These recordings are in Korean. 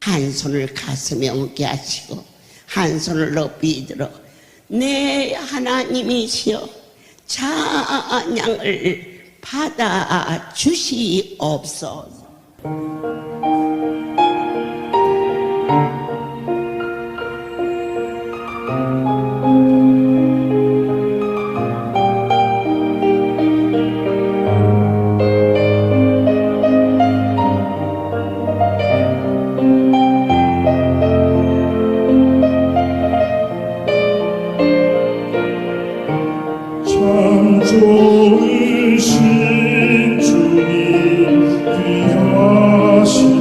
한 손을 가슴에 얹게 하시고 한 손을 높이 들어 내 하나님이시여 찬양을 받아 주시옵소서. 참 좋으신 주님 귀하신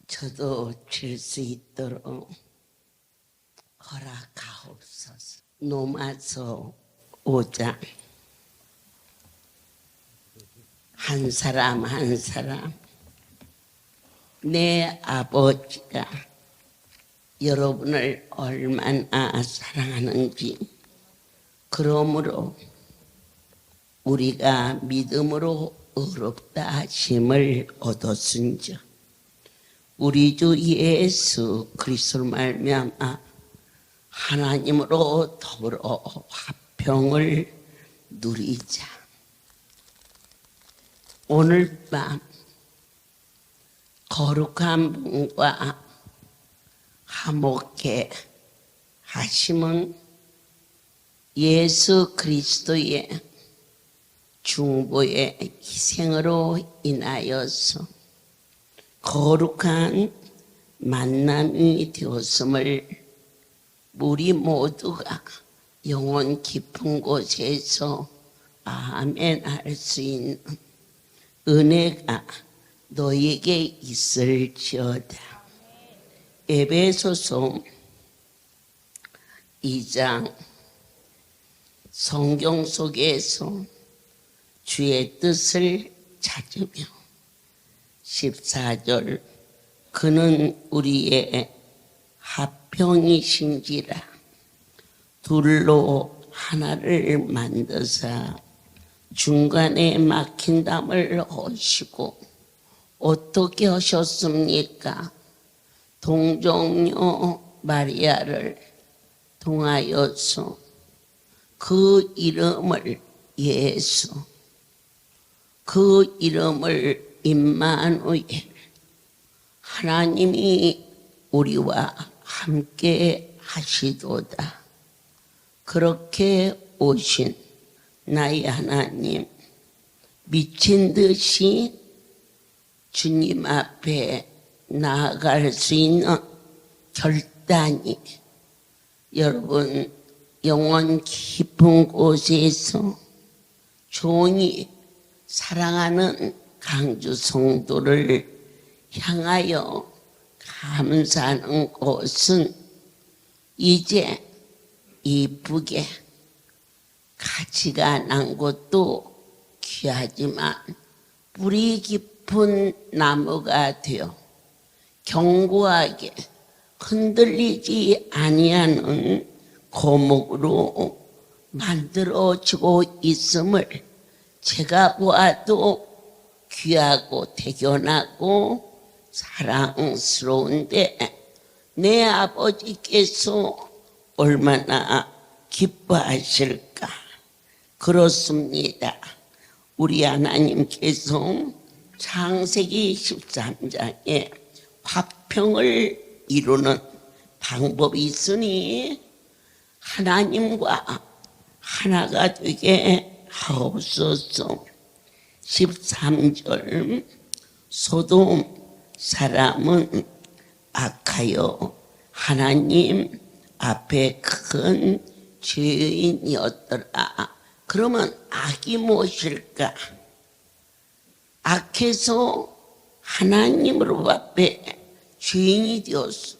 저도 질 수 있도록 허락하옵소서. 로마서 5장 한 사람 한 사람 내 아버지가 여러분을 얼마나 사랑하는지, 그러므로 우리가 믿음으로 의롭다 하심을 얻었은즉 우리 주 예수 그리스도로 말미암아 하나님으로 더불어 화평을 누리자. 오늘 밤 거룩한 분과 화목해 하심은 예수 그리스도의 중보의 희생으로 인하여서 거룩한 만남이 되었음을 우리 모두가 영혼 깊은 곳에서 아멘 할 수 있는 은혜가 너에게 있을지어다. 에베소서 2장 성경 속에서 주의 뜻을 찾으며 14절 그는 우리의 화평이신지라 둘로 하나를 만드사 중간에 막힌 담을 허시고 어떻게 하셨습니까? 동정녀 마리아를 통하여서 그 이름을 예수, 그 이름을 임마누엘, 하나님이 우리와 함께 하시도다. 그렇게 오신 나의 하나님, 미친 듯이 주님 앞에 나아갈 수 있는 결단이 여러분 영원 깊은 곳에서 종이 사랑하는 강주 성도를 향하여 감사하는 것은 이제 이쁘게 가치가 난 것도 귀하지만 뿌리 깊은 나무가 되어 견고하게 흔들리지 아니하는 고목으로 만들어지고 있음을 제가 보아도 귀하고 대견하고 사랑스러운데 내 아버지께서 얼마나 기뻐하실까. 그렇습니다. 우리 하나님께서 창세기 13장에 화평을 이루는 방법이 있으니 하나님과 하나가 되게 하옵소서. 13절 소돔 사람은 악하여 하나님 앞에 큰 죄인이었더라. 그러면 악이 무엇일까? 악해서 하나님으로 앞에 죄인이 되었어.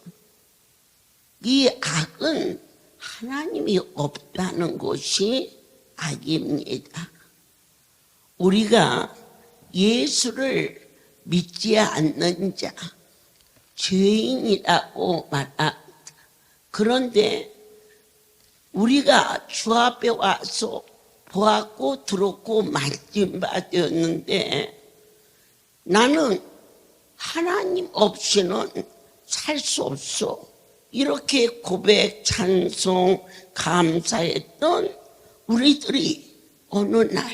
이 악은 하나님이 없다는 것이 악입니다. 우리가 예수를 믿지 않는 자, 죄인이라고 말합니다. 그런데 우리가 주 앞에 와서 보았고 들었고 만진 바 되었는데 나는 하나님 없이는 살 수 없어. 이렇게 고백, 찬송, 감사했던 우리들이 어느 날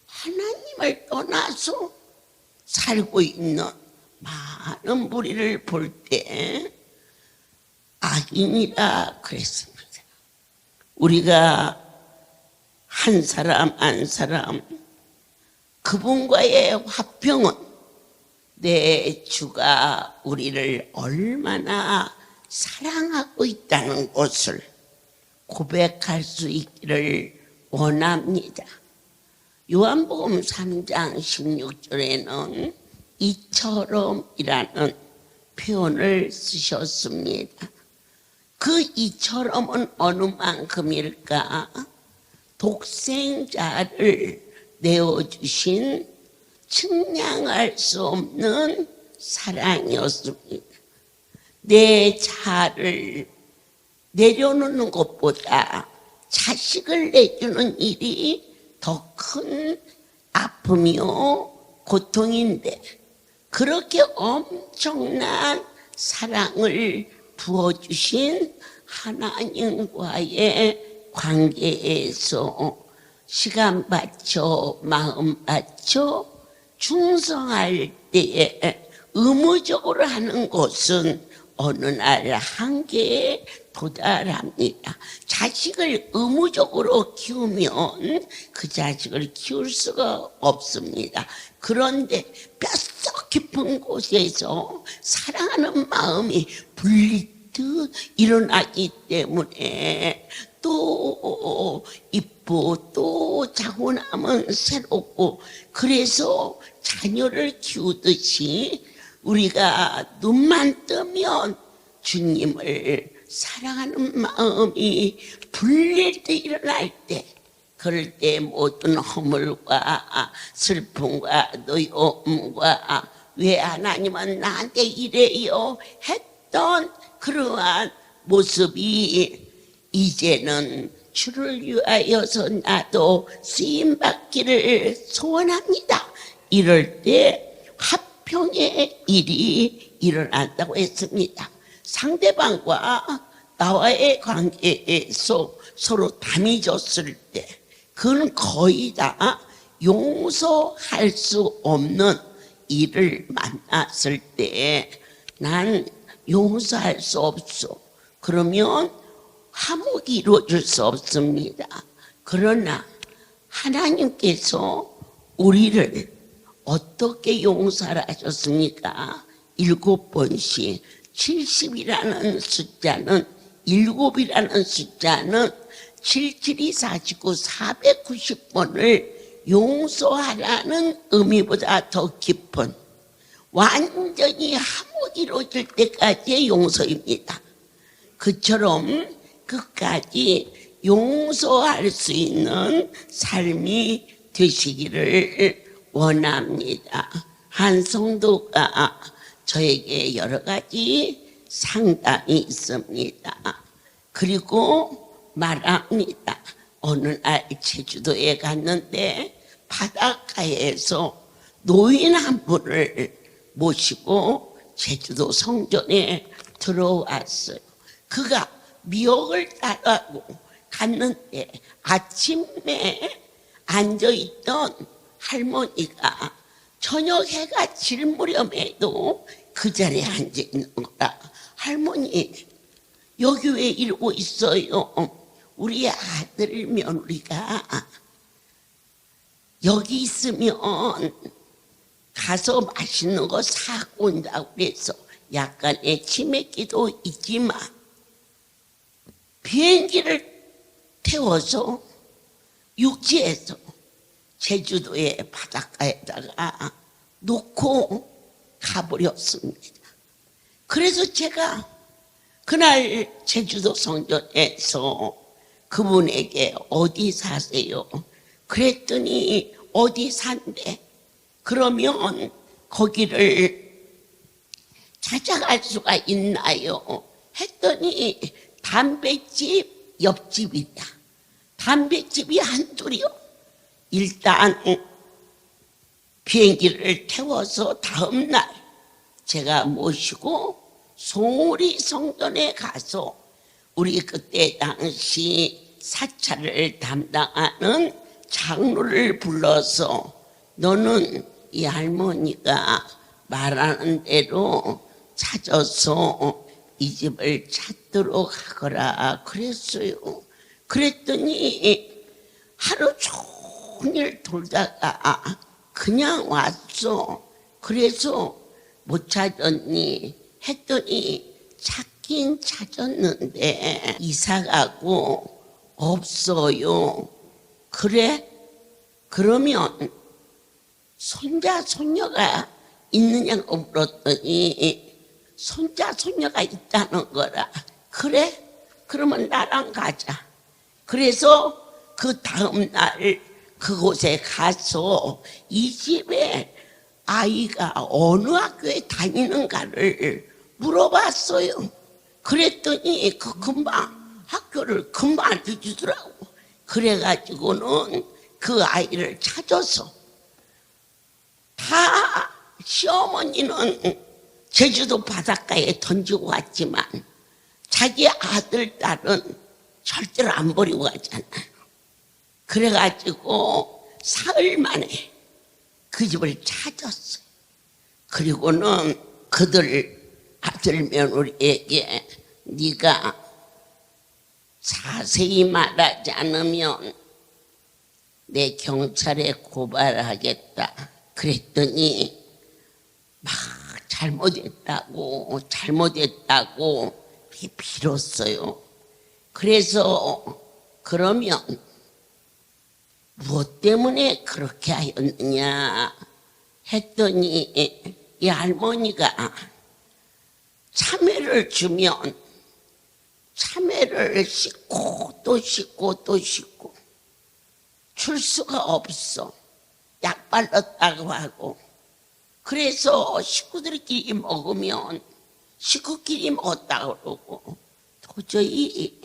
하나님을 떠나서 살고 있는 많은 무리를 볼 때 악인이라 그랬습니다. 우리가 한 사람 한 사람 그분과의 화평은 내 주가 우리를 얼마나 사랑하고 있다는 것을 고백할 수 있기를 원합니다. 요한복음 3장 16절에는 이처럼이라는 표현을 쓰셨습니다. 그 이처럼은 어느 만큼일까? 독생자를 내어주신 측량할 수 없는 사랑이었습니다. 내 자아를 내려놓는 것보다 자식을 내주는 일이 더 큰 아픔이요 고통인데, 그렇게 엄청난 사랑을 부어주신 하나님과의 관계에서 시간 바쳐 마음 바쳐 충성할 때에 의무적으로 하는 것은 어느 날 한계에 도달합니다. 자식을 의무적으로 키우면 그 자식을 키울 수가 없습니다. 그런데 뼛속 깊은 곳에서 사랑하는 마음이 불리듯 일어나기 때문에 또 이쁘고 또 자고 나면 새롭고, 그래서 자녀를 키우듯이 우리가 눈만 뜨면 주님을 사랑하는 마음이 불릴 때 일어날 때, 그럴 때 모든 허물과 슬픔과 노여움과 왜 하나님은 나한테 이래요 했던 그러한 모습이 이제는 주를 위하여서 나도 쓰임받기를 소원합니다. 이럴 때 화평의 일이 일어난다고 했습니다. 상대방과 나와의 관계에서 서로 담이 졌을 때 그건 거의 다 용서할 수 없는 일을 만났을 때 난 용서할 수 없어. 그러면 화목이 이루어질 수 없습니다. 그러나 하나님께서 우리를 어떻게 용서를 하셨습니까? 7번씩 70이라는 숫자는 7이라는 숫자는 77이 49, 490번을 용서하라는 의미보다 더 깊은 완전히 화목이 이루어질 때까지의 용서입니다. 그처럼 끝까지 용서할 수 있는 삶이 되시기를 원합니다. 한 성도가 저에게 여러 가지 상담이 있습니다. 그리고 말합니다. 어느 날 제주도에 갔는데 바닷가에서 노인 한 분을 모시고 제주도 성전에 들어왔어요. 그가 미역을 따라고 갔는데 아침에 앉아있던 할머니가 저녁 해가 질 무렵에도 그 자리에 앉아있는 거라. 할머니, 여기 왜 이러고 있어요? 우리 아들 며느리가 여기 있으면 가서 맛있는 거 사고 온다고 그래서 약간의 치맥기도 있지만 비행기를 태워서 육지에서 제주도의 바닷가에다가 놓고 가버렸습니다. 그래서 제가 그날 제주도 성전에서 그분에게 어디 사세요? 그랬더니 어디 산대? 그러면 거기를 찾아갈 수가 있나요? 했더니 담배집 옆집이다. 담배집이 한둘이요. 일단 비행기를 태워서 다음 날 제가 모시고 송우리 성전에 가서 우리 그때 당시 사찰을 담당하는 장로를 불러서 너는 이 할머니가 말하는 대로 찾아서 이 집을 찾도록 하거라 그랬어요. 그랬더니 하루 종일 돌다가 그냥 왔어. 그래서 못 찾았니? 했더니 찾긴 찾았는데 이사가고 없어요. 그래? 그러면 손자 손녀가 있느냐고 물었더니 손자 손녀가 있다는 거라. 그래? 그러면 나랑 가자. 그래서 그 다음 날 그곳에 가서 이 집에 아이가 어느 학교에 다니는가를 물어봤어요. 그랬더니 금방 학교를 금방 알려주더라고. 그래가지고는 그 아이를 찾아서 다 시어머니는 제주도 바닷가에 던지고 갔지만 자기 아들, 딸은 절대로 안 버리고 가잖아요. 그래가지고 사흘 만에 그 집을 찾았어요. 그리고는 그들 아들 며느리에게 네가 자세히 말하지 않으면 내 경찰에 고발하겠다. 그랬더니 막 잘못했다고 빌었어요. 그래서 그러면 무엇 때문에 그렇게 하였느냐 했더니 이 할머니가 참외를 주면 참외를 씻고 또 씻고 또 씻고 줄 수가 없어. 약 발랐다고 하고. 그래서 식구들끼리 먹으면 식구끼리 먹었다고 그러고 도저히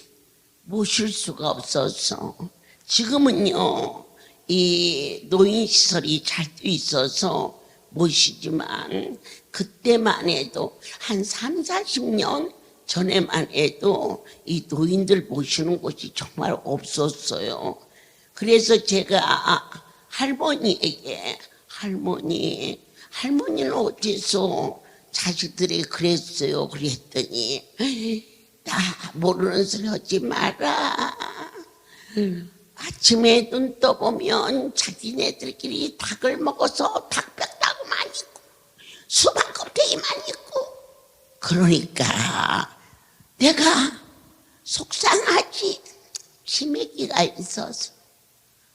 모실 수가 없어서 지금은요 이 노인시설이 잘 돼 있어서 모시지만 그때만 해도 한 3, 40년 전에만 해도 이 노인들 모시는 곳이 정말 없었어요. 그래서 제가 할머니에게 할머니는 어째서 자식들이 그랬어요? 그랬더니 나 모르는 소리 하지 마라. 아침에 눈 떠보면 자기네들끼리 닭을 먹어서 닭뼈다구만 있고 수박 껍데기만 있고 그러니까 내가 속상하지. 치매기가 있어서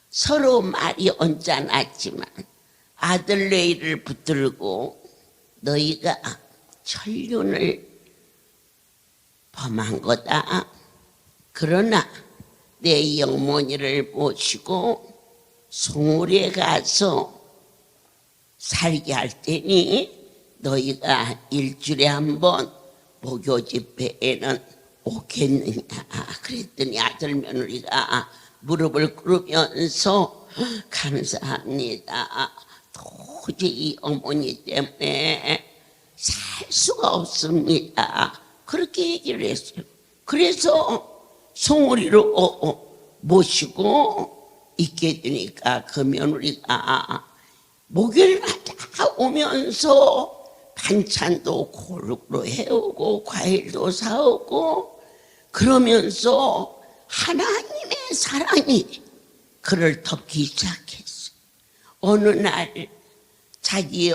서로 말이 언짢았지만 아들 내일을 붙들고 너희가 천륜을 범한 거다. 그러나 내 영모니를 모시고 송울에 가서 살게 할 테니 너희가 일주일에 한 번 목요 집회에는 오겠느냐. 그랬더니 아들 며느리가 무릎을 꿇으면서 감사합니다. 도저히 어머니 때문에 살 수가 없습니다. 그렇게 얘기를 했어요. 그래서 송우리로 모시고 있게 되니까 그 며느리가 목요일 다 오면서 반찬도 골고루 해오고 과일도 사오고 그러면서 하나님의 사랑이 그를 덮기 시작했어요. 어느 날 자기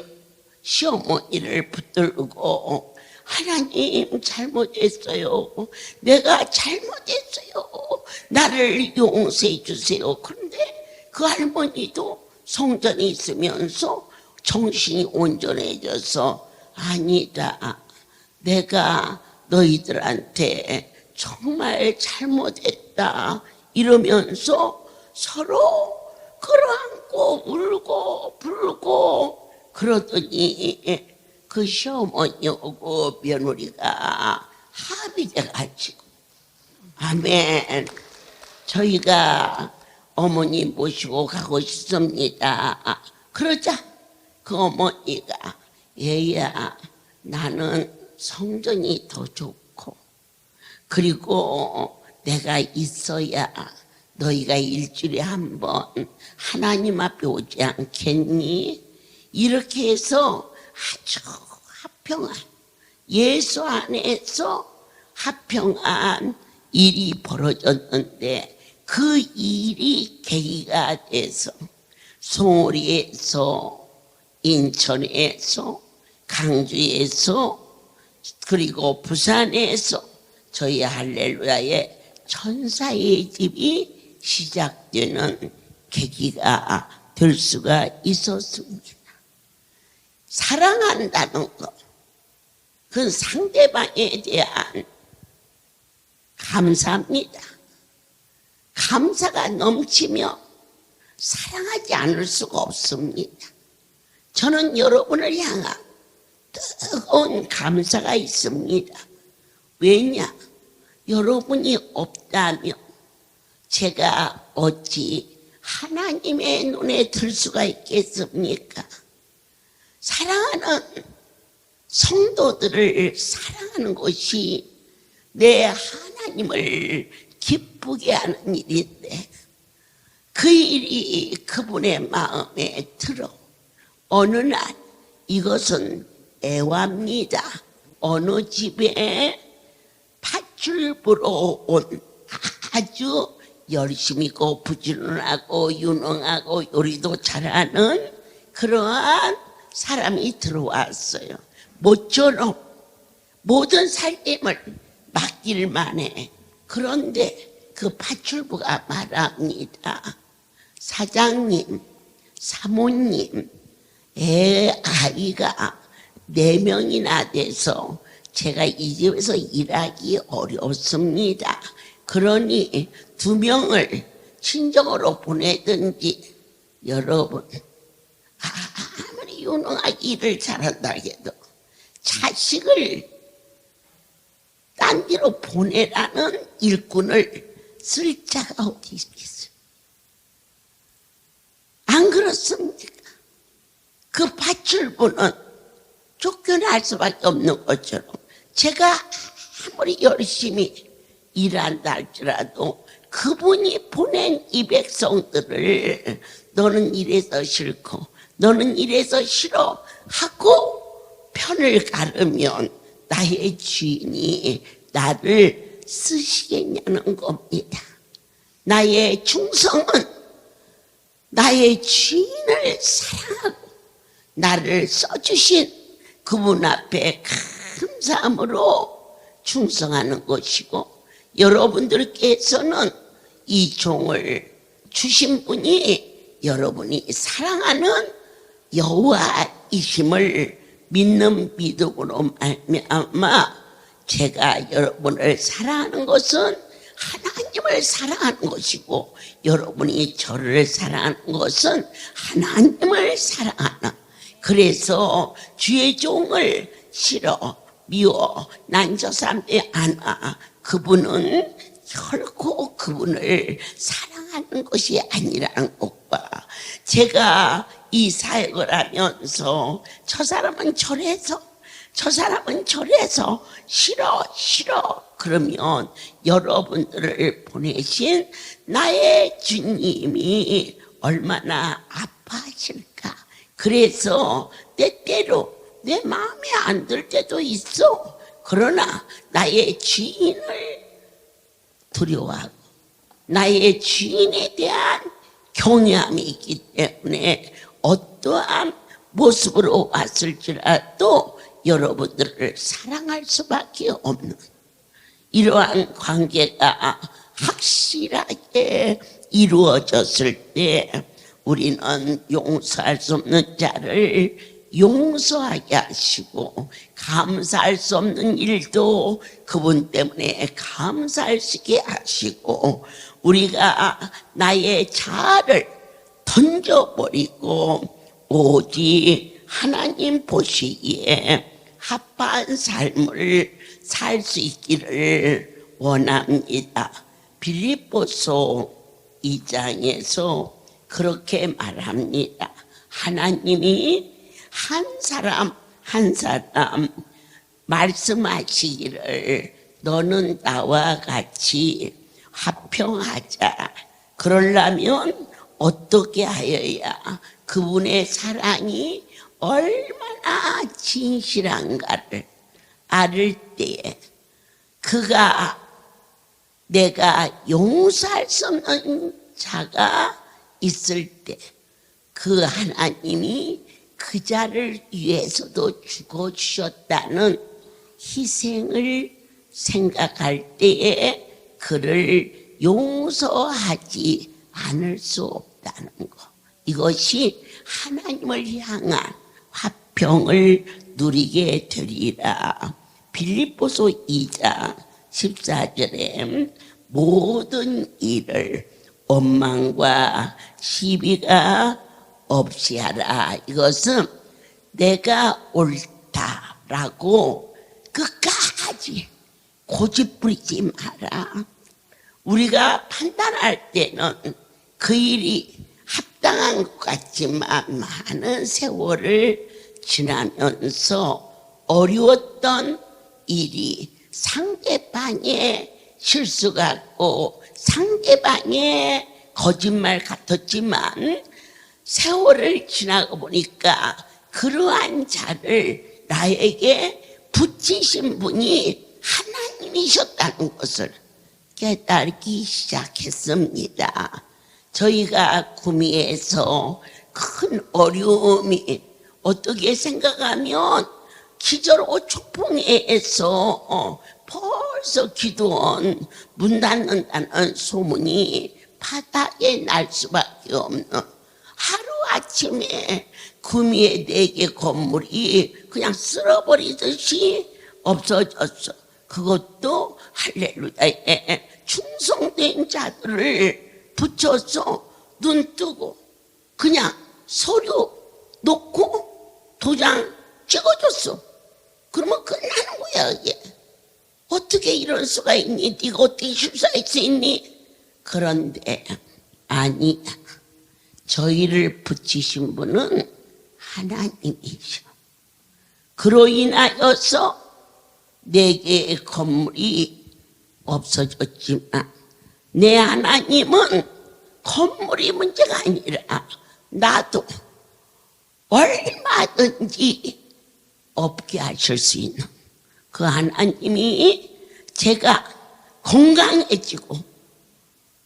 시어머니를 붙들고 하나님 잘못했어요. 내가 잘못했어요. 나를 용서해 주세요. 그런데 그 할머니도 성전에 있으면서 정신이 온전해져서 아니다. 내가 너희들한테 정말 잘못했다. 이러면서 서로 끌어안고 울고 불고 그러더니 그 시어머니하고 며느리가 합의돼가지고 아멘. 저희가 어머니 모시고 가고 싶습니다. 그러자 그 어머니가 얘야 나는 성전이 더 좋고 그리고 내가 있어야 너희가 일주일에 한 번 하나님 앞에 오지 않겠니? 이렇게 해서 아주 화평한 예수 안에서 화평한 일이 벌어졌는데 그 일이 계기가 돼서 송오리에서 인천에서 강주에서 그리고 부산에서 저희 할렐루야의 천사의 집이 시작되는 계기가 될 수가 있었습니다. 사랑한다는 것, 그건 상대방에 대한 감사입니다. 감사가 넘치며 사랑하지 않을 수가 없습니다. 저는 여러분을 향한 뜨거운 감사가 있습니다. 왜냐? 여러분이 없다면 제가 어찌 하나님의 눈에 들 수가 있겠습니까? 사랑하는 성도들을 사랑하는 것이 내 하나님을 기쁘게 하는 일인데, 그 일이 그분의 마음에 들어 어느 날 이것은 애화입니다. 어느 집에 팥줄 보러 온 아주 열심히고 부지런하고 유능하고 요리도 잘하는 그러한 사람이 들어왔어요. 모처럼 모든 살림을 맡길 만해. 그런데 그 팥줄부가 말합니다. 사장님, 사모님, 아이가 4명이나 돼서 제가 이 집에서 일하기 어렵습니다. 그러니 2명을 친정으로 보내든지. 여러분, 아무리 유능하게 일을 잘한다 해도 자식을 딴 데로 보내라는 일꾼을 쓸 자가 어디 있겠어요? 안 그렇습니까? 그 밧줄부는 쫓겨날 수밖에 없는 것처럼 제가 아무리 열심히 일한다 할지라도 그분이 보낸 이 백성들을 너는 이래서 싫고 너는 이래서 싫어 하고 편을 가르면 나의 주인이 나를 쓰시겠냐는 겁니다. 나의 충성은 나의 주인을 사랑하고 나를 써주신 그분 앞에 감사함으로 충성하는 것이고, 여러분들께서는 이 종을 주신 분이 여러분이 사랑하는 여호와이심을 믿는 믿음으로 말미암아 제가 여러분을 사랑하는 것은 하나님을 사랑하는 것이고, 여러분이 저를 사랑하는 것은 하나님을 사랑하는, 그래서 주의 종을 싫어 미워 난 저 사람에 안아. 그분은 결코 그분을 사랑하는 것이 아니라는 것과, 제가 이 사역을 하면서 저 사람은 저래서 저 사람은 저래서 싫어 그러면 여러분들을 보내신 나의 주님이 얼마나 아파하실까. 그래서 때때로 내 마음에 안 들 때도 있어. 그러나 나의 주인을 두려워하고 나의 주인에 대한 경외함이 있기 때문에 어떠한 모습으로 왔을지라도 여러분들을 사랑할 수밖에 없는 이러한 관계가 확실하게 이루어졌을 때 우리는 용서할 수 없는 자를 용서하게 하시고, 감사할 수 없는 일도 그분 때문에 감사할 수 있게 하시고, 우리가 나의 자아를 던져버리고 오직 하나님 보시기에 합한 삶을 살 수 있기를 원합니다. 빌립보서 2장에서 그렇게 말합니다. 하나님이 한 사람 한 사람 말씀하시기를 너는 나와 같이 화평하자. 그러려면 어떻게 하여야 그분의 사랑이 얼마나 진실한가를 알을 때에, 그가 내가 용서할 수 없는 자가 있을 때 그 하나님이 그 자를 위해서도 죽어주셨다는 희생을 생각할 때에 그를 용서하지 않을 수 없다는 것, 이것이 하나님을 향한 화평을 누리게 되리라. 빌립보서 2장 14절에 모든 일을 원망과 시비가 없이 하라. 이것은 내가 옳다라고 끝까지 고집 부리지 마라. 우리가 판단할 때는 그 일이 합당한 것 같지만 많은 세월을 지나면서 어려웠던 일이 상대방의 실수 같고 상대방의 거짓말 같았지만 세월을 지나고 보니까 그러한 자를 나에게 붙이신 분이 하나님이셨다는 것을 깨달기 시작했습니다. 저희가 구미에서 큰 어려움이 어떻게 생각하면 기저로 초풍에서 벌써 기도원 문 닫는다는 소문이 바닥에 날 수밖에 없는 하루아침에 구미의 4개 건물이 그냥 쓸어버리듯이 없어졌어. 그것도 할렐루야에 충성된 자들을 붙여서 눈 뜨고 그냥 서류 놓고 도장 찍어줬어. 그러면 끝나는 거야 이게. 어떻게 이럴 수가 있니? 네가 어떻게 실수할 수 있니? 그런데 아니, 저희를 붙이신 분은 하나님이셔. 그로 인하여서 4개의 건물이 없어졌지만 내 하나님은 건물이 문제가 아니라 나도 얼마든지 없게 하실 수 있는 그 하나님이 제가 건강해지고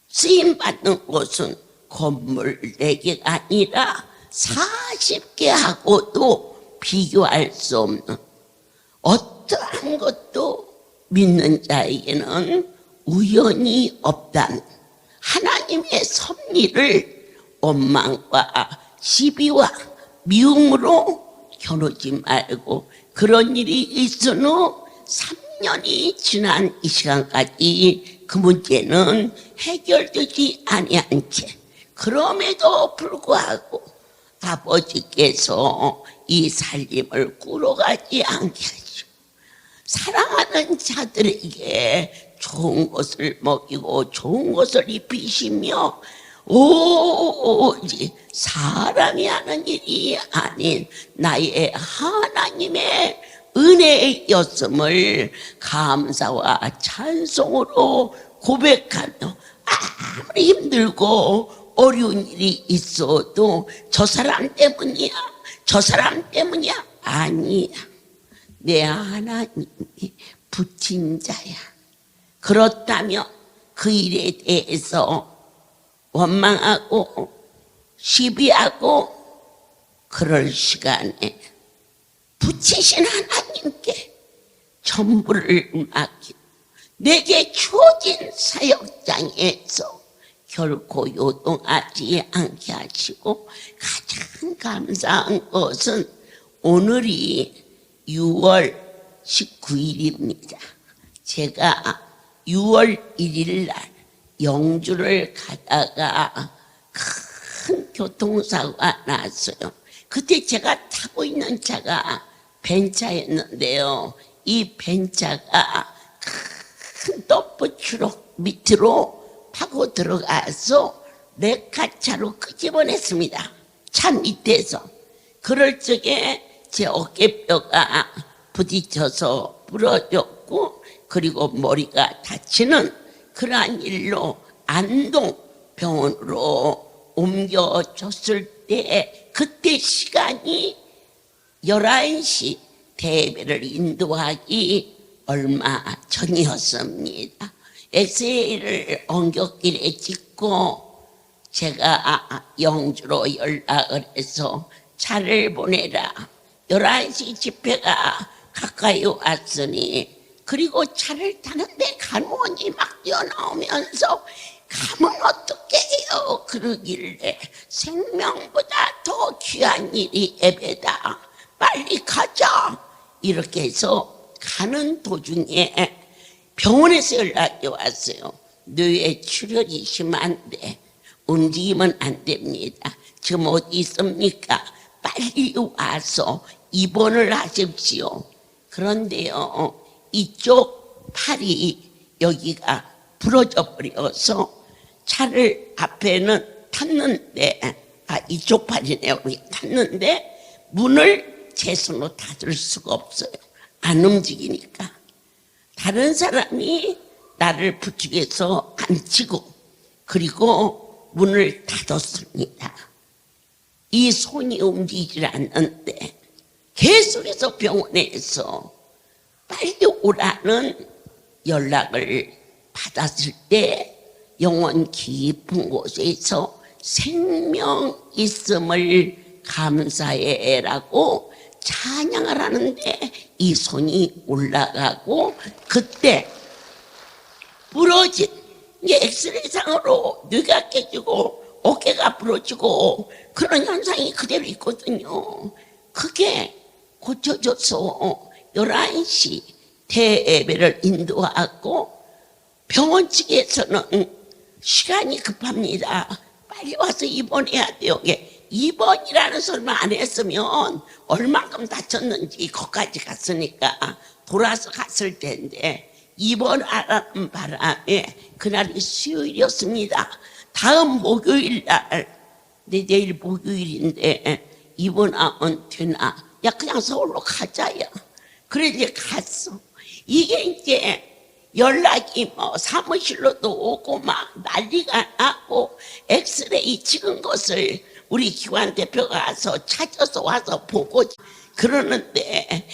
쓰임받는 곳은 건물 4개가 아니라 40개하고도 비교할 수 없는 어떠한 것도 믿는 자에게는 우연이 없다는 하나님의 섭리를 원망과 시비와 미움으로 겨누지 말고 그런 일이 있은 후 3년이 지난 이 시간까지 그 문제는 해결되지 아니한 채 그럼에도 불구하고 아버지께서 이 살림을 꾸러가지 않게 하시고 사랑하는 자들에게 좋은 것을 먹이고 좋은 것을 입히시며 오직 사람이 하는 일이 아닌 나의 하나님의 은혜였음을 감사와 찬송으로 고백하며 아무리 힘들고 어려운 일이 있어도 저 사람 때문이야, 저 사람 때문이야. 아니야. 내 하나님이 붙인 자야. 그렇다면 그 일에 대해서 원망하고 시비하고 그럴 시간에 붙이신 하나님께 전부를 맡기고 내게 주어진 사역장에서 결코 요동하지 않게 하시고 가장 감사한 것은 오늘이 6월 19일입니다. 제가 6월 1일 날 영주를 가다가 큰 교통사고가 났어요. 그때 제가 타고 있는 차가 벤차였는데요. 이 벤차가 큰 덤프트럭 밑으로 파고 들어가서 레카차로 끄집어냈습니다. 차 밑에서. 그럴 적에 제 어깨뼈가 부딪혀서 부러졌고 그리고 머리가 다치는 그러한 일로 안동병원으로 옮겨졌을 때 그때 시간이 11시 대회를 인도하기 얼마 전이었습니다. 엑스레이를 엉겹길에 찍고 제가 영주로 연락을 해서 차를 보내라. 11시 집회가 가까이 왔으니 그리고 차를 타는데 간호원이 막 뛰어나오면서 가면 어떡해요 그러길래 생명보다 더 귀한 일이 예배다. 빨리 가자. 이렇게 해서 가는 도중에 병원에서 연락이 왔어요. 뇌에 출혈이 심한데 움직이면 안 됩니다. 지금 어디 있습니까? 빨리 와서 입원을 하십시오. 그런데요, 이쪽 팔이 여기가 부러져 버려서 차를 앞에는 탔는데, 이쪽 팔이네요. 탔는데 문을 제 손으로 닫을 수가 없어요. 안 움직이니까. 다른 사람이 나를 부축해서 앉히고 그리고 문을 닫았습니다. 이 손이 움직이질 않는데 계속해서 병원에서 빨리 오라는 연락을 받았을 때 영원 깊은 곳에서 생명 있음을 감사해라고 찬양을 하는데 이 손이 올라가고 그때 부러진 엑스레이상으로 뇌가 깨지고 어깨가 부러지고 그런 현상이 그대로 있거든요. 그게 고쳐져서 11시 대예배를 인도하고 병원 측에서는 시간이 급합니다. 빨리 와서 입원해야 돼요. 입원이라는 소리만 안 했으면 얼만큼 다쳤는지 거기까지 갔으니까 돌아서 갔을 텐데 입원하라는 바람에 그날이 수요일이었습니다. 다음 목요일 날, 내일 목요일인데 입원하면 되나? 야 그냥 서울로 가자야. 그래 이제 갔어. 이게 이제 연락이 사무실로도 오고 막 난리가 나고 엑스레이 찍은 것을 우리 기관 대표가 와서 찾아서 와서 보고 그러는데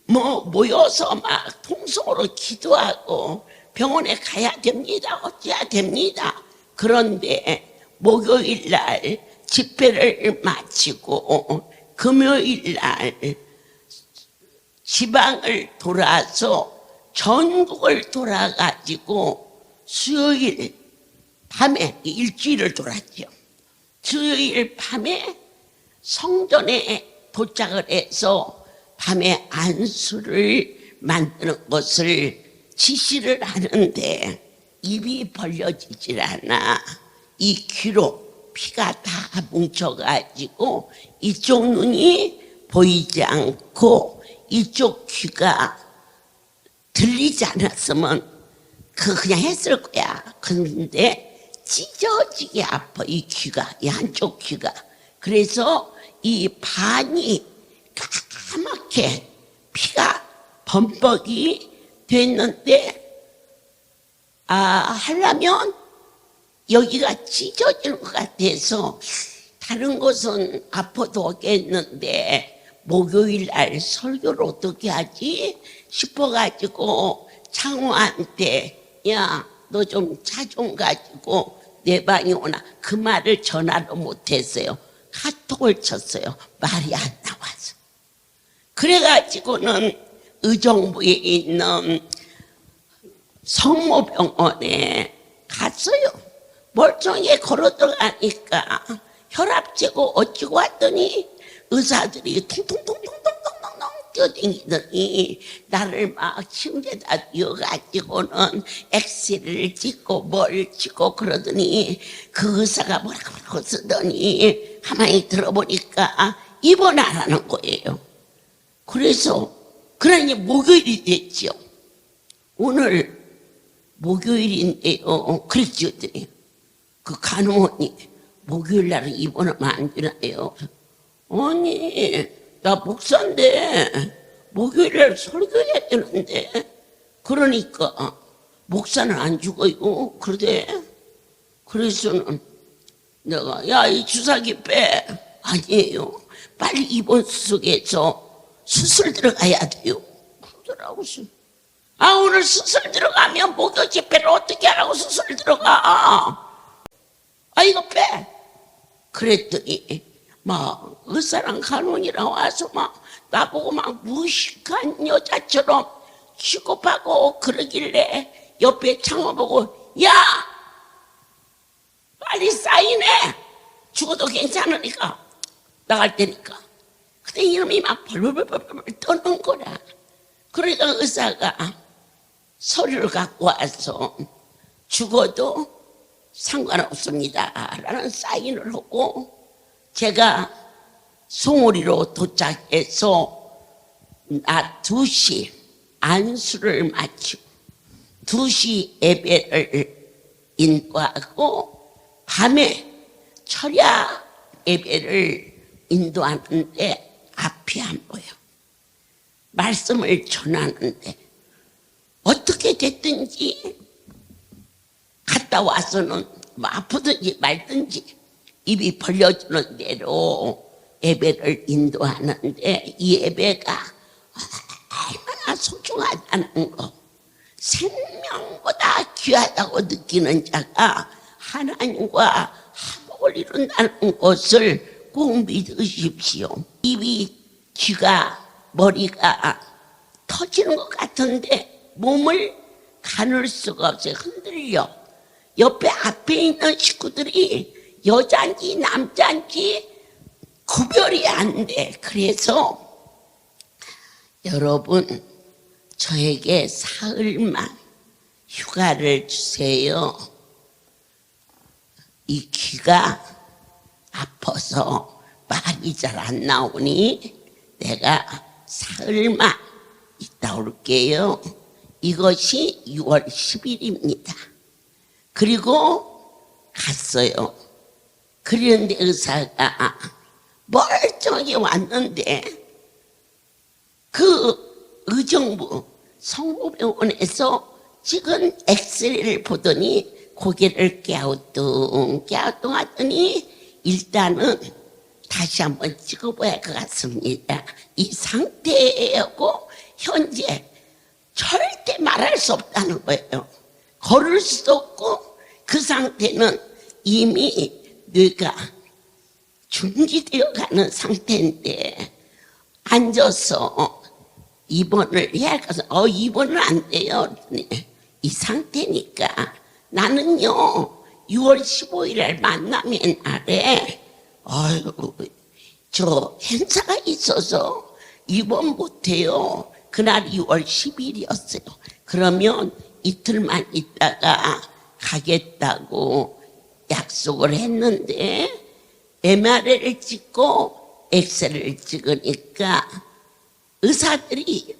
모여서 막 통성으로 기도하고 병원에 가야 됩니다. 어찌해야 됩니다. 그런데 목요일 날 집회를 마치고 금요일 날 지방을 돌아서 전국을 돌아가지고 수요일 밤에 일주일을 돌았죠. 수요일 밤에 성전에 도착을 해서 밤에 안수를 만드는 것을 지시를 하는데 입이 벌려지질 않아. 이 귀로 피가 다 뭉쳐가지고 이쪽 눈이 보이지 않고 이쪽 귀가 들리지 않았으면 그냥 했을 거야. 그런데 찢어지게 아파 이 귀가, 이 한쪽 귀가. 그래서 이 반이 까맣게 피가 범벅이 됐는데 하려면 여기가 찢어지는 것 같아서 다른 곳은 아파도 오겠는데 목요일 날 설교를 어떻게 하지 싶어가지고 창호한테 야 너 좀 차 좀 가지고 내 방에 오나. 그 말을 전화로 못했어요. 카톡을 쳤어요. 말이 안 나와서. 그래가지고는 의정부에 있는 성모병원에 갔어요. 멀쩡하게 걸어 들어가니까 혈압 재고 어찌고 왔더니 의사들이 통통통통통통통 뛰어다니더니 나를 막 침대에다 뉘어가지고는 엑스레이를 찍고 뭘 찍고 그러더니 그 의사가 뭐라고 쓰더니 가만히 들어보니까 입원하라는 거예요. 그래서 그러니 목요일이 됐죠. 오늘 목요일인데요. 그랬죠. 그 간호원이 목요일 날은 입원하면 안 되나요? 아니 나 목사인데 목요일 날 설교해야 되는데. 그러니까 목사는 안 죽어요. 그러대. 그래서는 내가 야 이 주사기 빼. 아니에요. 빨리 입원 수속해서 수술 들어가야 돼요. 그러더라고. 오늘 수술 들어가면 목요 집회를 어떻게 하라고 수술 들어가. 이거 빼. 그랬더니 막 의사랑 간호인이랑 와서 막 나보고 막 무식한 여자처럼 취급하고 그러길래 옆에 창호 보고 야 빨리 사인해. 죽어도 괜찮으니까 나갈 테니까. 때 이놈이 막 벌벌벌벌 떠는 거라. 그러니까 의사가 서류를 갖고 와서 죽어도 상관없습니다 라는 사인을 하고, 제가 송오리로 도착해서 낮 2시 안수를 마치고 2시 예배를 인도하고 밤에 철야 예배를 인도하는데 앞이 안 보여. 말씀을 전하는데 어떻게 됐든지 갔다 와서는 뭐 아프든지 말든지 입이 벌려주는 대로 예배를 인도하는데, 이 예배가 얼마나 소중하다는 거, 생명보다 귀하다고 느끼는 자가 하나님과 화목을 이룬다는 것을 꼭 믿으십시오. 입이, 귀가, 머리가 터지는 것 같은데 몸을 가눌 수가 없어요. 흔들려. 옆에 앞에 있는 식구들이 여자인지 남자인지 구별이 안 돼. 그래서 여러분, 저에게 사흘만 휴가를 주세요. 이 귀가 아파서 말이 잘 안 나오니 내가 사흘만 있다 올게요. 이것이 6월 10일입니다. 그리고 갔어요. 그런데 의사가 멀쩡하게 왔는데 그 의정부 성모병원에서 찍은 엑스레이를 보더니 고개를 갸우뚱 하더니 일단은 다시 한번 찍어봐야 할 것 같습니다. 이 상태하고 현재 절대 말할 수 없다는 거예요. 걸을 수도 없고 그 상태는 이미 뇌가 중지되어 가는 상태인데 앉아서 입원을 해야 할 것은 입원은 안 돼요. 이 상태니까 나는요 6월 15일에 만남의 날에 저 행사가 있어서 입원 못해요. 그날 6월 10일이었어요. 그러면 이틀만 있다가 가겠다고 약속을 했는데 MRI를 찍고 엑스레이를 찍으니까 의사들이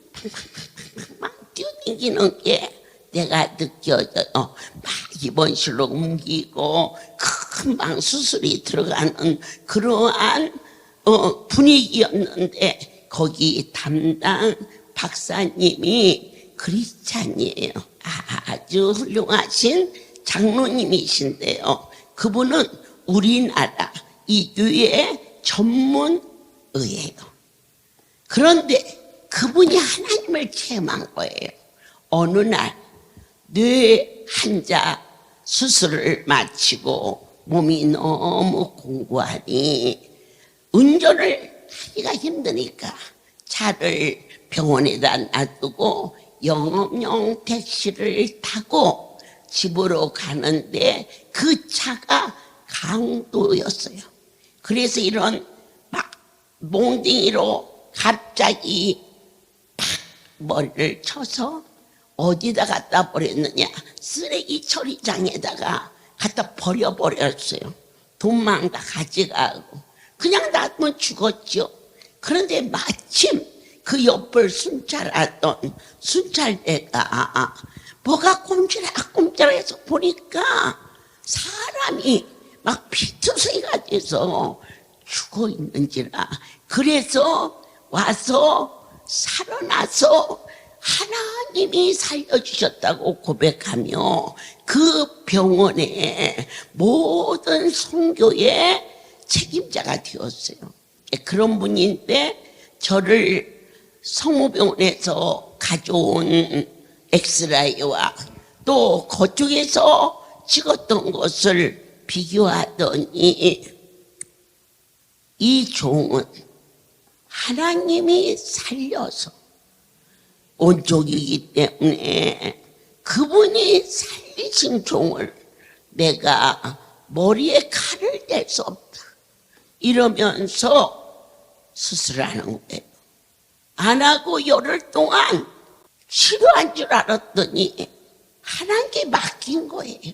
막 뛰어다니는 게 내가 느껴져요. 막 입원실로 옮기고 금방 수술이 들어가는 그러한 분위기였는데 거기 담당 박사님이 크리스찬이에요. 아주 훌륭하신 장로님이신데요. 그분은 우리나라 이 뇌의 전문의예요. 그런데 그분이 하나님을 체험한 거예요. 어느 날 뇌 환자 수술을 마치고 몸이 너무 공고하니 운전을 하기가 힘드니까 차를 병원에다 놔두고 영업용 택시를 타고 집으로 가는데 그 차가 강도였어요. 그래서 이런 막 몽둥이로 갑자기 팍 머리를 쳐서 어디다 갖다 버렸느냐, 쓰레기 처리장에다가 갖다 버려버렸어요. 돈만 다 가져가고 그냥 놔두면 죽었죠. 그런데 마침 그 옆을 순찰하던 순찰대가 뭐가 꼼지락꼼지락해서 보니까 사람이 막 피투성이가 돼서 죽어 있는지라. 그래서 와서 살아나서 하나님이 살려주셨다고 고백하며 그 병원의 모든 선교의 책임자가 되었어요. 그런 분인데 저를 성모병원에서 가져온 엑스라이와 또 그쪽에서 찍었던 것을 비교하더니 이 종은 하나님이 살려서 온 족이기 때문에 그분이 살리신 종을 내가 머리에 칼을 댈 수 없다 이러면서 수술하는 거예요. 안 하고 열흘 동안 치료한 줄 알았더니 하나님께 맡긴 거예요.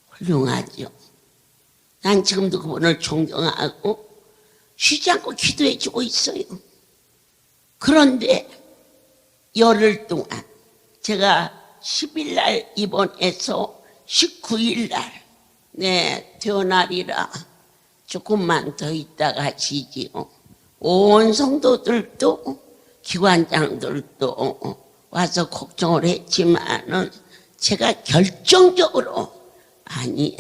훌륭하죠. 난 지금도 그분을 존경하고 쉬지 않고 기도해 주고 있어요. 그런데 열흘 동안 제가 10일 날 입원해서 19일 날 퇴원하리라 조금만 더 있다가 지지요. 온 성도들도 기관장들도 와서 걱정을 했지만은 제가 결정적으로 아니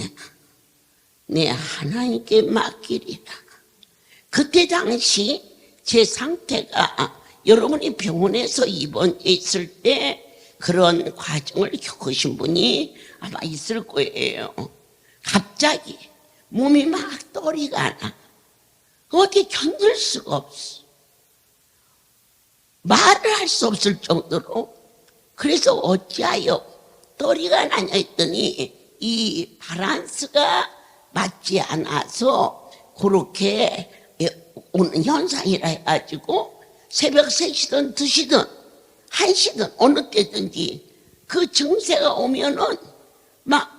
내 하나님께 맡기리라. 그때 당시 제 상태가 여러분이 병원에서 입원해 있을 때 그런 과정을 겪으신 분이 아마 있을 거예요. 갑자기 몸이 막 떨이가 나. 어떻게 견딜 수가 없어. 말을 할 수 없을 정도로. 그래서 어찌하여 떨이가 나냐 했더니 이 밸런스가 맞지 않아서 그렇게 오는 현상이라 해가지고 새벽 3시든 2시든 1시든 어느 때든지 그 증세가 오면은 막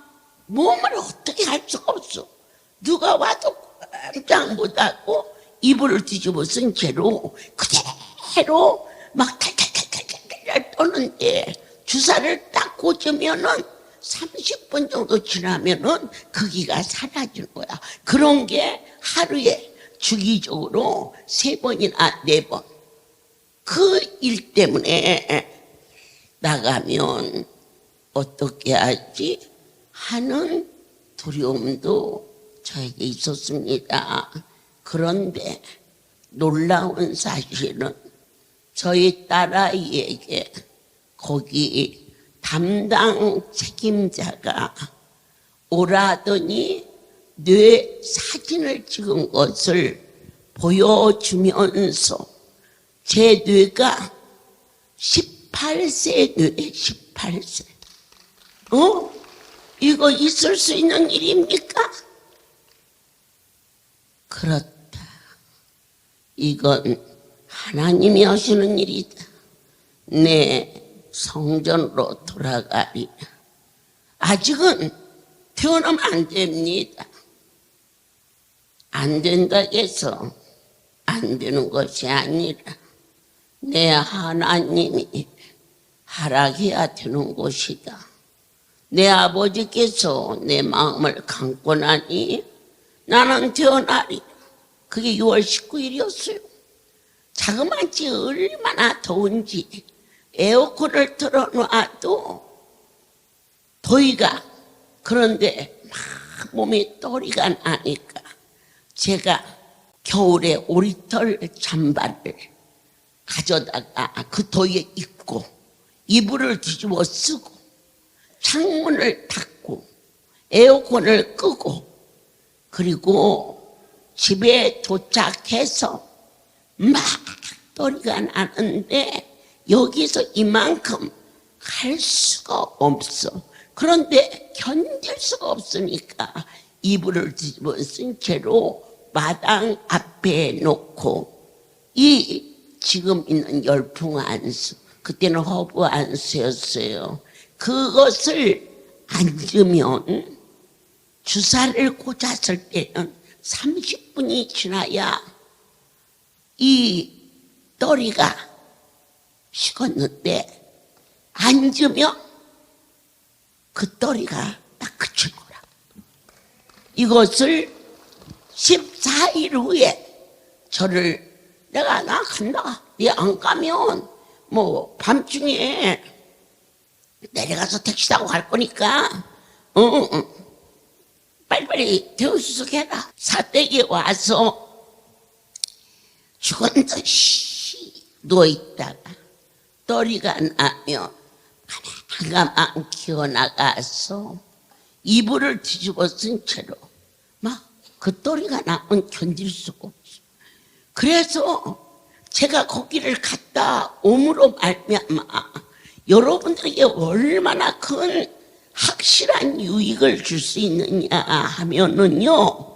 몸을 어떻게 할 수가 없어. 누가 와도 깜짝 못하고 이불을 뒤집어 쓴 채로 그대로 막 탈탈탈탈탈 떠는데 주사를 딱 꽂으면은 30분 정도 지나면은 그 기가 사라지는 거야. 그런 게 하루에 주기적으로 3번이나 4번. 그 일 때문에 나가면 어떻게 하지 하는 두려움도 저에게 있었습니다. 그런데 놀라운 사실은 저희 딸아이에게 거기 담당 책임자가 오라더니 뇌 사진을 찍은 것을 보여주면서 제 뇌가 18세 뇌, 18세. 이거 있을 수 있는 일입니까? 그렇다. 이건 하나님이 하시는 일이다. 내 성전으로 돌아가리라. 아직은 태어나면 안 됩니다. 안 된다 해서 안 되는 것이 아니라 내 하나님이 하락해야 되는 곳이다. 내 아버지께서 내 마음을 감고 나니 나는 태어나리. 그게 6월 19일이었어요. 자그마치 얼마나 더운지 에어컨을 틀어놔도 더위가, 그런데 막 몸에 떨이가 나니까 제가 겨울에 오리털 잠바를 가져다가 그 더위에 입고 이불을 뒤집어 쓰고 창문을 닫고 에어컨을 끄고 그리고 집에 도착해서 막 떨이가 나는데 여기서 이만큼 갈 수가 없어. 그런데 견딜 수가 없으니까 이불을 뒤집어 쓴 채로 마당 앞에 놓고 이 지금 있는 열풍 안수, 그때는 허브 안수였어요. 그것을 앉으면 주사를 꽂았을 때는 30분이 지나야 이 떨이가 식었는데 앉으면 그 떨이가 딱 그친 거라. 이것을 14일 후에 저를 나 간다. 네 안 가면 뭐 밤중에 내려가서 택시 타고 갈 거니까 빨리빨리 대우수석해라. 사댁에 와서 죽은 듯이 누워있다가 떨이가 나면 가만 기어나가서 이불을 뒤집어 쓴 채로 막 그 떨이가 나면 견딜 수가 없어. 그래서 제가 거기를 갔다 옴으로 말미암아 여러분들에게 얼마나 큰 확실한 유익을 줄 수 있느냐 하면은요,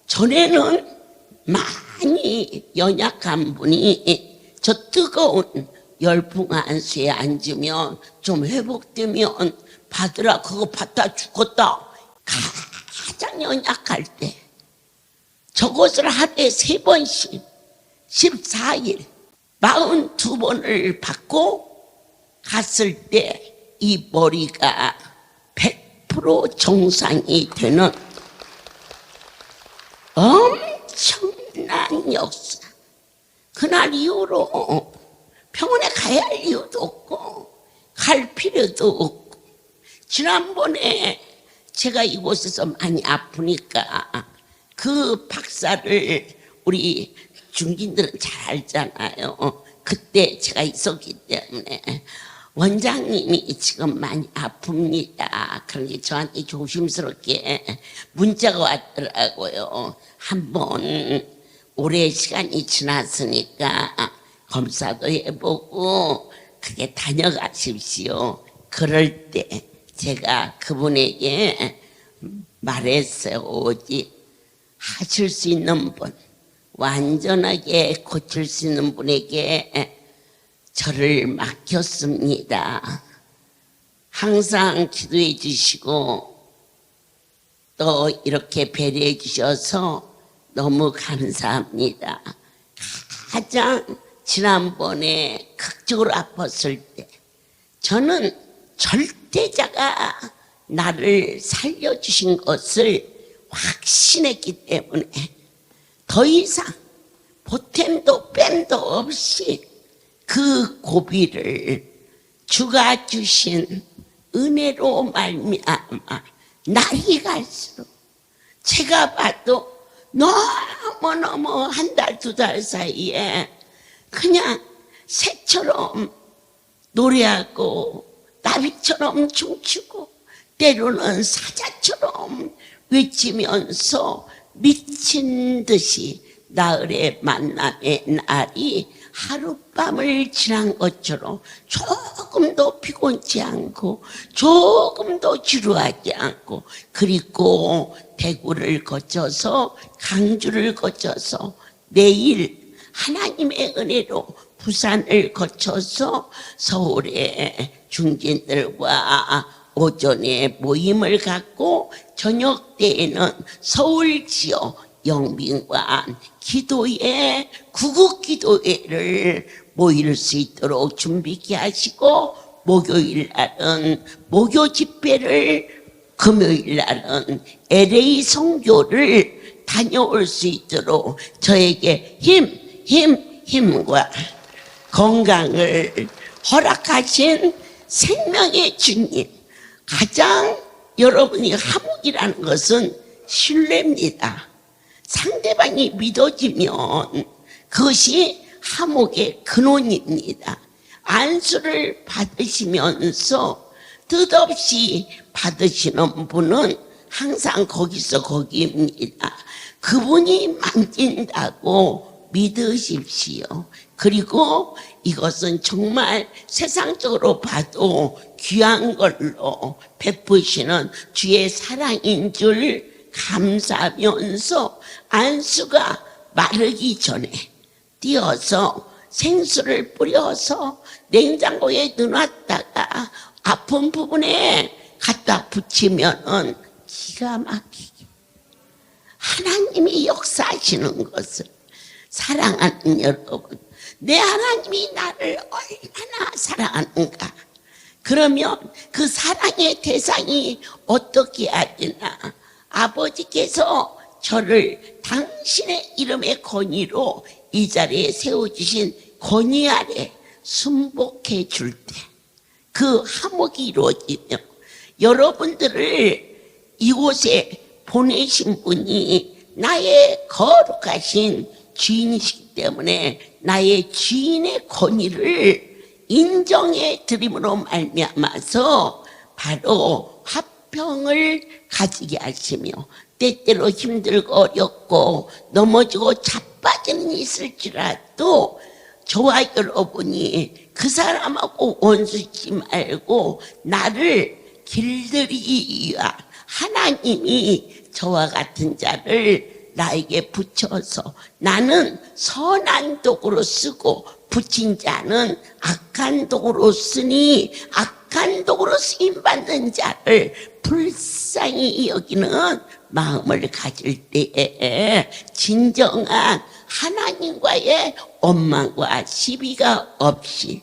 전에는 많이 많이 연약한 분이 저 뜨거운 열풍 안수에 앉으면 좀 회복되면 받으라, 그거 받다 죽었다. 가장 연약할 때 저것을 하루에 3번씩 14일 42번을 받고 갔을 때 이 머리가 100% 정상이 되는 엄청난 역사. 그날 이후로 병원에 가야 할 이유도 없고 갈 필요도 없고, 지난번에 제가 이곳에서 많이 아프니까 그 박사를 우리 중진들은 잘 알잖아요. 그때 제가 있었기 때문에 원장님이 지금 많이 아픕니다. 그러니 저한테 조심스럽게 문자가 왔더라고요. 한번 오래 시간이 지났으니까 검사도 해보고 그게 다녀가십시오. 그럴 때 제가 그분에게 말했어요. 오직 하실 수 있는 분, 완전하게 고칠 수 있는 분에게 저를 맡겼습니다. 항상 기도해 주시고 또 이렇게 배려해 주셔서 너무 감사합니다. 가장 지난번에 극적으로 아팠을 때 저는 절대자가 나를 살려주신 것을 확신했기 때문에 더 이상 보탬도 뺨도 없이 그 고비를 주가 주신 은혜로 말미암아 날이 갈수록 제가 봐도 너무너무 1달, 2달 사이에 그냥 새처럼 노래하고 나비처럼 춤추고 때로는 사자처럼 외치면서 미친 듯이 나흘의 만남의 날이 하룻밤을 지난 것처럼 조금도 피곤치 않고 조금도 지루하지 않고, 그리고 대구를 거쳐서 강주를 거쳐서 내일 하나님의 은혜로 부산을 거쳐서 서울의 중진들과 오전에 모임을 갖고 저녁 때에는 서울 지역 영빈관 기도회, 구국 기도회를 모일 수 있도록 준비케 하시고, 목요일 날은 목요 집회를, 금요일 날은 LA 선교를 다녀올 수 있도록 저에게 힘과 건강을 허락하신 생명의 주님, 가장 여러분이 화목이라는 것은 신뢰입니다. 상대방이 믿어지면 그것이 화목의 근원입니다. 안수를 받으시면서 뜻없이 받으시는 분은 항상 거기서 거기입니다. 그분이 만진다고 믿으십시오. 그리고 이것은 정말 세상적으로 봐도 귀한 걸로 베푸시는 주의 사랑인 줄 감사하면서 안수가 마르기 전에 띄어서 생수를 뿌려서 냉장고에 넣어놨다가 아픈 부분에 갖다 붙이면은 기가 막히게 하나님이 역사하시는 것을 사랑하는 여러분, 내 하나님이 나를 얼마나 사랑하는가. 그러면 그 사랑의 대상이 어떻게 해야 되나. 아버지께서 저를 당신의 이름의 권위로 이 자리에 세워주신 권위 아래 순복해 줄 때 그 화목이 이루어지며, 여러분들을 이곳에 보내신 분이 나의 거룩하신 주인이시기 때문에 나의 주인의 권위를 인정해 드림으로 말미암아서 바로 화평을 가지게 하시며, 때때로 힘들고 어렵고 넘어지고 자빠지는 일이 있을지라도 저와 여러분이 그 사람하고 원수지 말고 나를 길들이기 위한 하나님이 저와 같은 자를 나에게 붙여서 나는 선한 도구로 쓰고 붙인 자는 악한 도구로 쓰니 악한 도구로 쓰임받는 자를 불쌍히 여기는 마음을 가질 때에 진정한 하나님과의 원망과 시비가 없이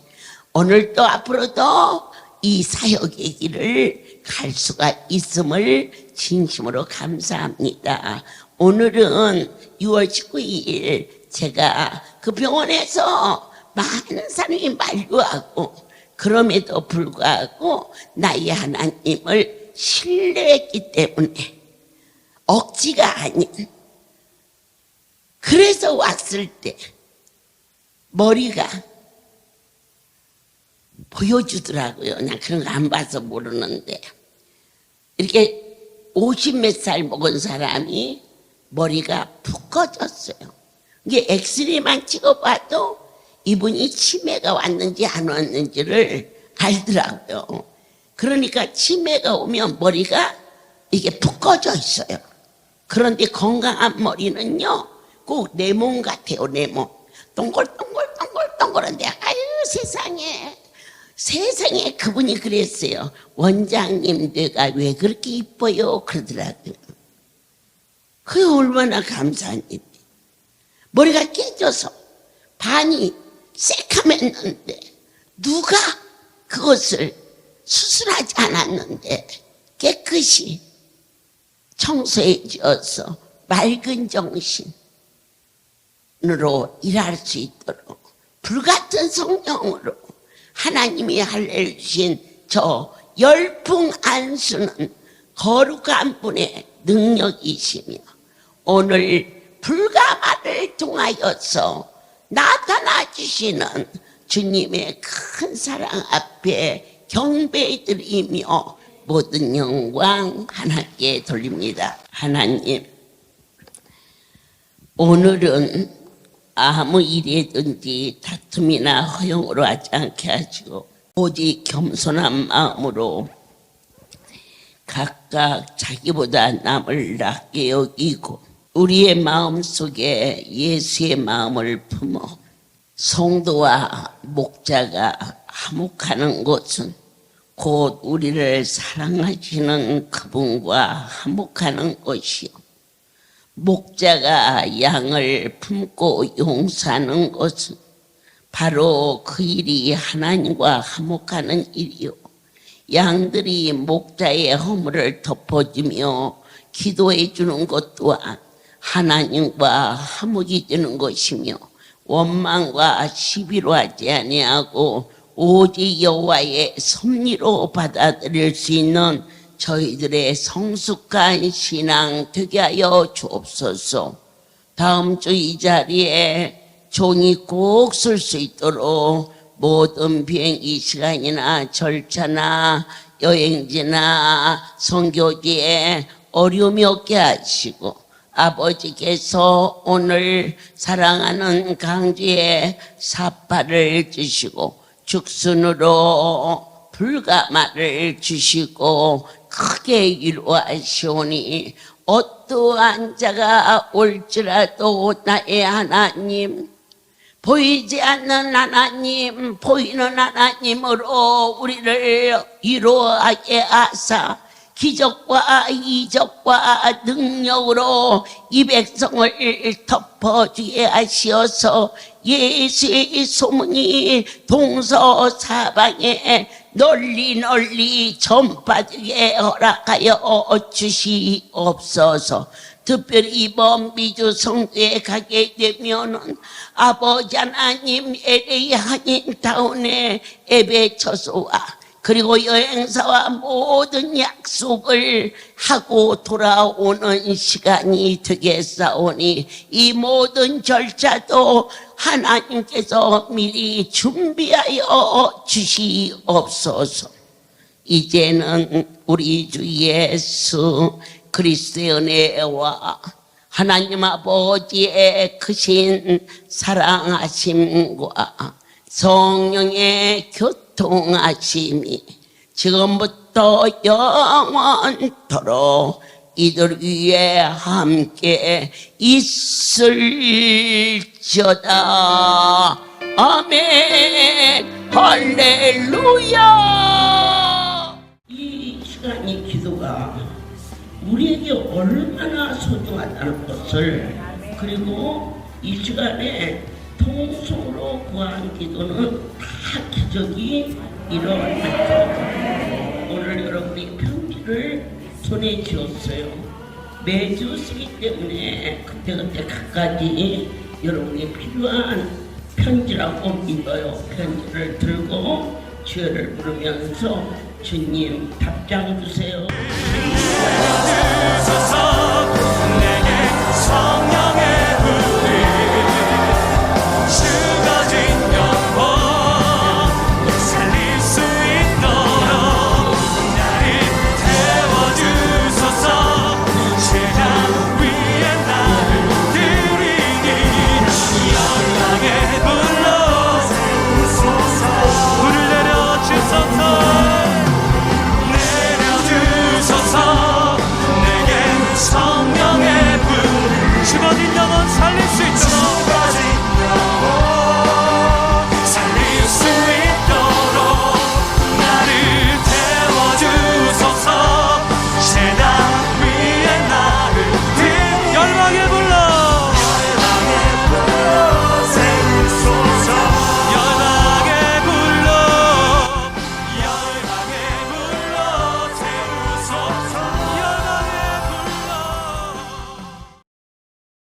오늘도 앞으로도 이 사역의 길을 갈 수가 있음을 진심으로 감사합니다. 오늘은 6월 19일 제가 그 병원에서 많은 사람이 만류하고 그럼에도 불구하고 나의 하나님을 신뢰했기 때문에 억지가 아닌, 그래서 왔을 때 머리가 보여주더라고요. 그냥 그런 거 안 봐서 모르는데 이렇게 50몇 살 먹은 사람이 머리가 푹 꺼졌어요. 이게 엑스레이만 찍어봐도 이분이 치매가 왔는지 안 왔는지를 알더라고요. 그러니까 치매가 오면 머리가 이게 푹 꺼져 있어요. 그런데 건강한 머리는요 꼭 내 몸 같아요. 내 몸 동글동글동글동글한데 아유 세상에 그분이 그랬어요. 원장님 뇌가 왜 그렇게 이뻐요? 그러더라고요. 그게 얼마나 감사한 일이에요. 머리가 깨져서 반이 새카맸는데 누가 그것을 수술하지 않았는데 깨끗이 청소해 주어서 맑은 정신으로 일할 수 있도록 불같은 성령으로 하나님이 알려주신 저 열풍 안수는 거룩한 분의 능력이시며 오늘 불가마를 통하여서 나타나 주시는 주님의 큰 사랑 앞에 경배드리며 모든 영광 하나님께 돌립니다. 하나님, 오늘은 아무 일이든지 다툼이나 허용으로 하지 않게 하시고 오직 겸손한 마음으로 각각 자기보다 남을 낮게 여기고 우리의 마음속에 예수의 마음을 품어 성도와 목자가 화목하는 것은 곧 우리를 사랑하시는 그분과 화목하는 것이요 목자가 양을 품고 용서하는 것은 바로 그 일이 하나님과 화목하는 일이요 양들이 목자의 허물을 덮어주며 기도해 주는 것 또한 하나님과 화목이 되는 것이며 원망과 시비로 하지 아니하고 오직 여호와의 섭리로 받아들일 수 있는 저희들의 성숙한 신앙 되게 하여 주옵소서. 다음 주 이 자리에 종이 꼭 설 수 있도록 모든 비행기 시간이나 절차나 여행지나 선교지에 어려움이 없게 하시고 아버지께서 오늘 사랑하는 강주에 사파를 주시고 죽순으로 불가마를 주시고 크게 이루하시오니 어떠한 자가 올지라도 나의 하나님 보이지 않는 하나님 보이는 하나님으로 우리를 이루하게 하사 기적과 이적과 능력으로 이 백성을 덮어주게 하시어서 예수의 소문이 동서사방에 널리 전파되게 허락하여 주시옵소서. 특별히 이번 미주 성도에 가게 되면은 아버지 하나님 LA 한인타운의 예배 처소와 그리고 여행사와 모든 약속을 하고 돌아오는 시간이 되겠사오니 이 모든 절차도 하나님께서 미리 준비하여 주시옵소서. 이제는 우리 주 예수 그리스도의 은혜와 하나님 아버지의 크신 사랑하심과 성령의 교통하심이 지금부터 영원토록 이들 위에 함께 있을지어다. 아멘. 할렐루야. 이 시간이 기도가 우리에게 얼마나 소중하다는 것을, 그리고 이 시간에 통성으로 구한 기도는 다 기적이 일어났죠. 오늘 여러분이 편지를 손에 쥐었어요. 매주 쓰기 때문에 그때그때 각가지 여러분이 필요한 편지라고 믿어요. 편지를 들고 주여를 부르면서 주님 답장 주세요.